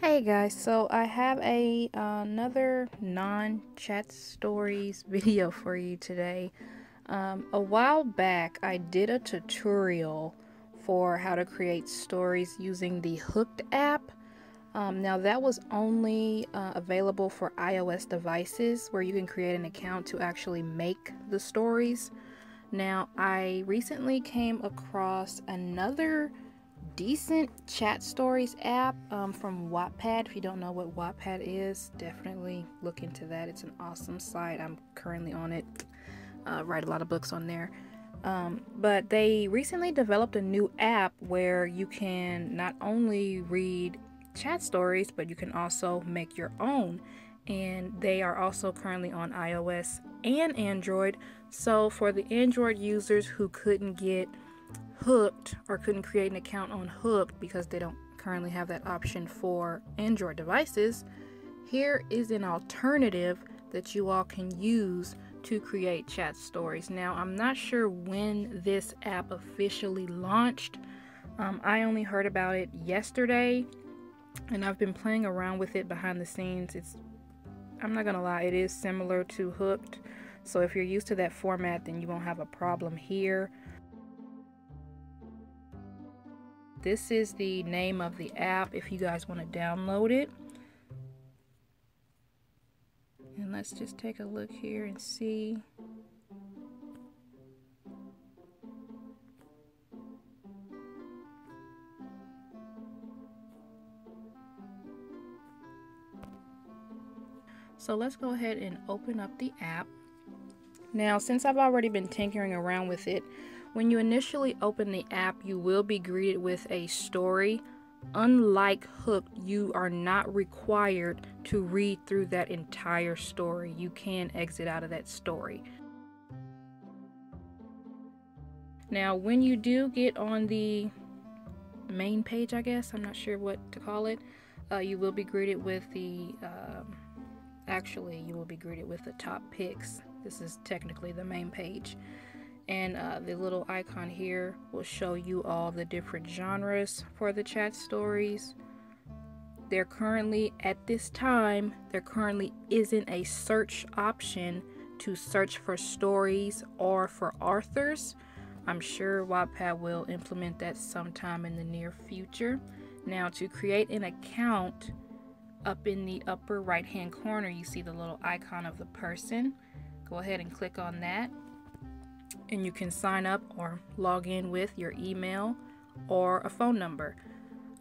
Hey guys, so I have another non-chat stories video for you today. A while back I did a tutorial for how to create stories using the Hooked app. Now that was only available for iOS devices where you can create an account to actually make the stories. Now I recently came across another decent chat stories app from Wattpad. If you don't know what Wattpad is, definitely look into that. It's an awesome site. I'm currently on it. Write a lot of books on there. But they recently developed a new app where you can not only read chat stories, but you can also make your own. And they are also currently on iOS and Android. So for the Android users who couldn't get Hooked or couldn't create an account on Hooked because they don't currently have that option for Android devices, here is an alternative that you all can use to create chat stories. Now, I'm not sure when this app officially launched. I only heard about it yesterday, and I've been playing around with it behind the scenes. I'm not gonna lie, it is similar to Hooked. So if you're used to that format, then you won't have a problem here. This is the name of the app if you guys want to download it. And let's just take a look here and see. So let's go ahead and open up the app. Now, since I've already been tinkering around with it, when you initially open the app, you will be greeted with a story. Unlike Hooked, you are not required to read through that entire story. You can exit out of that story. Now, when you do get on the main page, I guess, I'm not sure what to call it, you will be greeted with the you will be greeted with the top picks. This is technically the main page, and the little icon here will show you all the different genres for the chat stories. There currently isn't a search option to search for stories or for authors. I'm sure Wattpad will implement that sometime in the near future. Now, to create an account, up in the upper right hand corner you see the little icon of the person. Go ahead and click on that, and you can sign up or log in with your email or a phone number.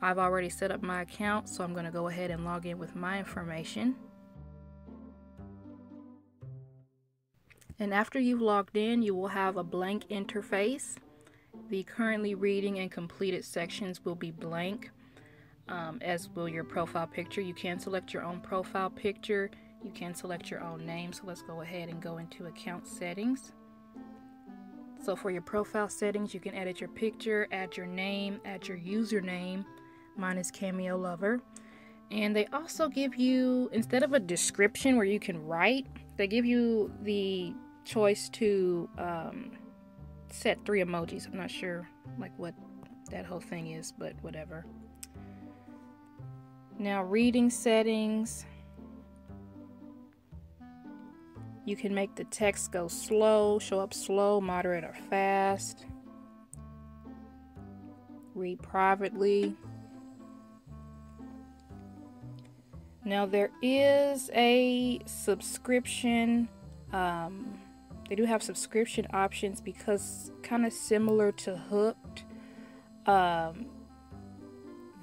I've already set up my account, so I'm going to go ahead and log in with my information. And after you've logged in, you will have a blank interface. The currently reading and completed sections will be blank, as will your profile picture. You can select your own profile picture. You can select your own name. So let's go ahead and go into account settings. So for your profile settings, you can edit your picture, add your name, add your username. Mine is Cameo Lover. And they also give you, instead of a description where you can write, they give you the choice to set 3 emojis. I'm not sure like what that whole thing is, but whatever. Now, reading settings. You can make the text go slow, show up slow, moderate, or fast. Read privately. Now, there is a subscription. They do have subscription options because kind of similar to Hooked.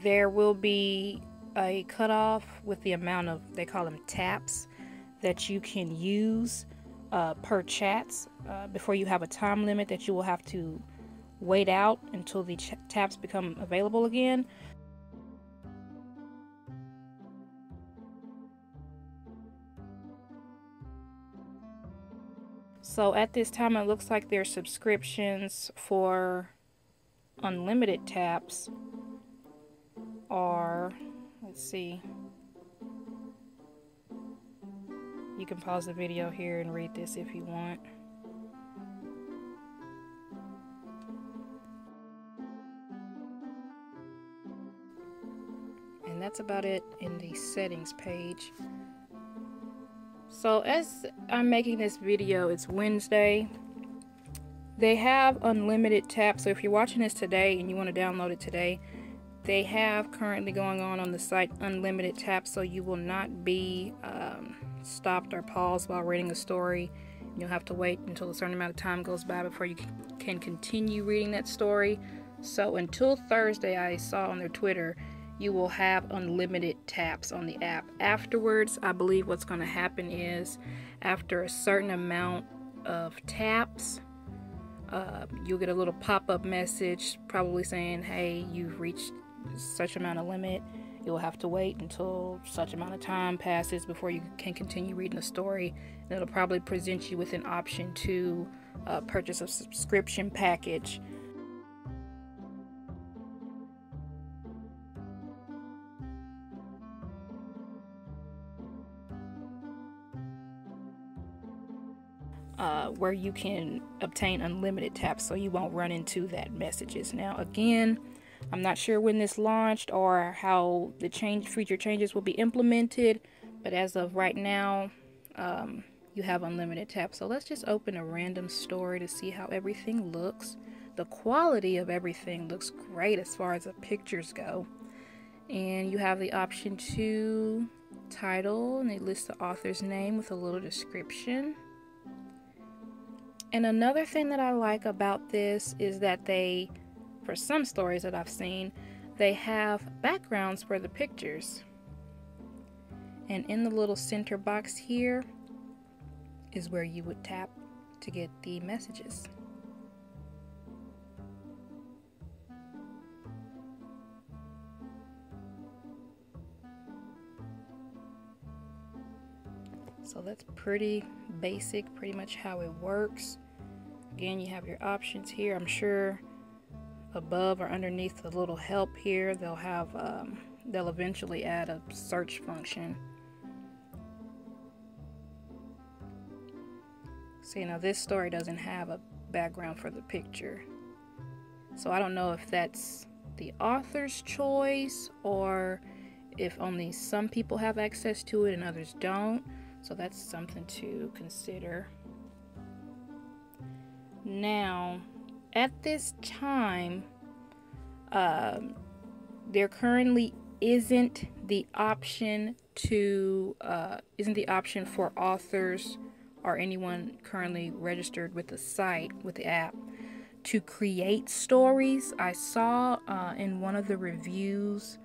There will be a cutoff with the amount of, they call them taps, that you can use per chats before you have a time limit that you will have to wait out until the taps become available again. So at this time, it looks like their subscriptions for unlimited taps are, let's see, you can pause the video here and read this if you want. that's about it in the settings page. So as I'm making this video, it's Wednesday. They have unlimited taps, so if you're watching this today and you want to download it today, they have currently going on the site unlimited taps, so you will not be stopped or paused while reading a story. You'll have to wait until a certain amount of time goes by before you can continue reading that story. So until Thursday, I saw on their Twitter, you will have unlimited taps on the app. Afterwards, I believe what's going to happen is after a certain amount of taps, you'll get a little pop-up message probably saying, hey, you've reached such amount of limit. You'll have to wait until such amount of time passes before you can continue reading the story. And it'll probably present you with an option to purchase a subscription package. Where you can obtain unlimited taps so you won't run into that messages. Now again, I'm not sure when this launched or how the future changes will be implemented, but as of right now, you have unlimited taps. So let's just open a random story to see how everything looks. The quality of everything looks great as far as the pictures go. And you have the option to title, and they list the author's name with a little description. And another thing that I like about this is that they, for some stories that I've seen, they have backgrounds for the pictures. And in the little center box here is where you would tap to get the messages. So that's pretty basic, pretty much how it works. Again, you have your options here. I'm sure above or underneath the little help here, they'll have they'll eventually add a search function. See, now this story doesn't have a background for the picture, so I don't know if that's the author's choice or if only some people have access to it and others don't. So that's something to consider. Now, at this time, there currently isn't the option for authors or anyone currently registered with the site, with the app, to create stories. I saw in one of the reviews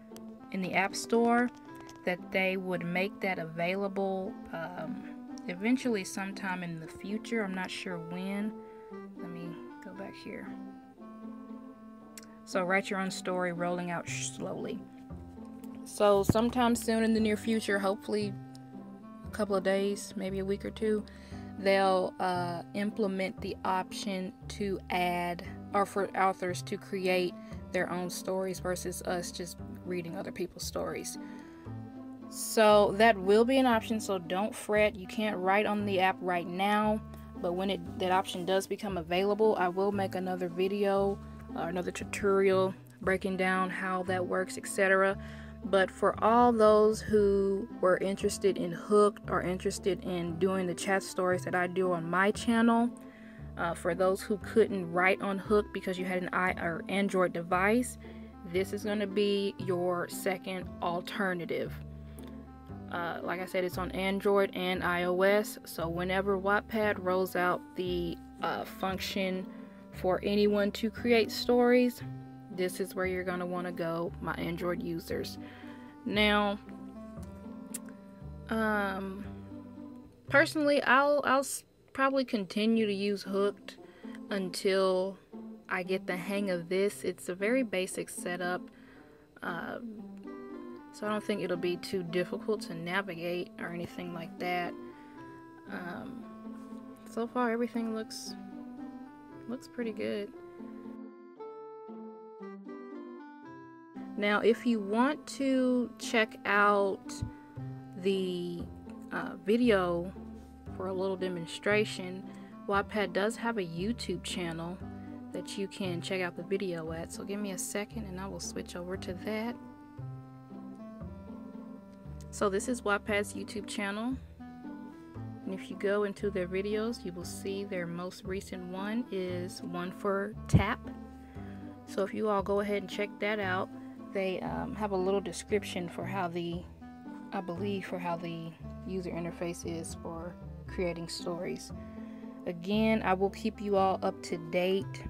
in the App Store that they would make that available eventually sometime in the future. I'm not sure when. Let me go back here. So write your own story, rolling out slowly. So sometime soon in the near future, hopefully a couple of days, maybe a week or two, they'll implement the option to add, or for authors to create their own stories versus us just reading other people's stories. So that will be an option, so don't fret. You can't write on the app right now, but when that option does become available, I will make another video or another tutorial breaking down how that works, etc. But for all those who were interested in Hooked or interested in doing the chat stories that I do on my channel, for those who couldn't write on Hooked because you had an Android device, this is going to be your second alternative. Like I said, it's on Android and iOS, so whenever Wattpad rolls out the function for anyone to create stories, this is where you're going to want to go, my Android users. Now, personally, I'll probably continue to use Hooked until I get the hang of this. It's a very basic setup. So I don't think it'll be too difficult to navigate or anything like that. So far everything looks pretty good. Now if you want to check out the video for a little demonstration, Wattpad does have a YouTube channel that you can check out the video at. So give me a second and I will switch over to that. So this is Wattpad's YouTube channel, and if you go into their videos, you will see their most recent one is one for tap. So if you all go ahead and check that out, they have a little description for how the user interface is for creating stories. Again, I will keep you all up to date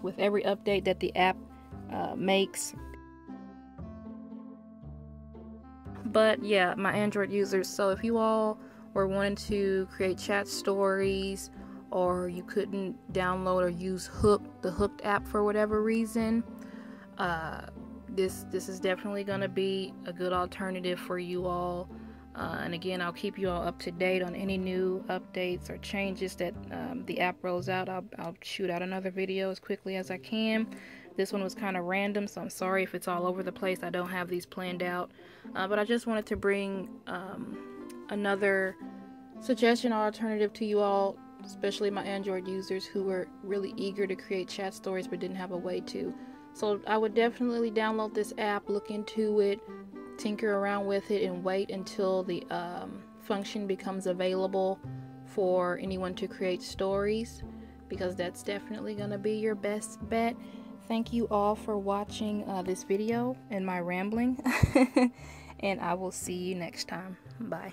with every update that the app makes. But yeah, my Android users, so if you all were wanting to create chat stories, or you couldn't download or use the Hooked app for whatever reason, this is definitely going to be a good alternative for you all. And again, I'll keep you all up to date on any new updates or changes that the app rolls out. I'll shoot out another video as quickly as I can. This one was kind of random, so I'm sorry if it's all over the place. I don't have these planned out, but I just wanted to bring another suggestion or alternative to you all, especially my Android users who were really eager to create chat stories but didn't have a way to. So I would definitely download this app, look into it, tinker around with it, and wait until the function becomes available for anyone to create stories, because that's definitely going to be your best bet. Thank you all for watching this video and my rambling, and I will see you next time. Bye.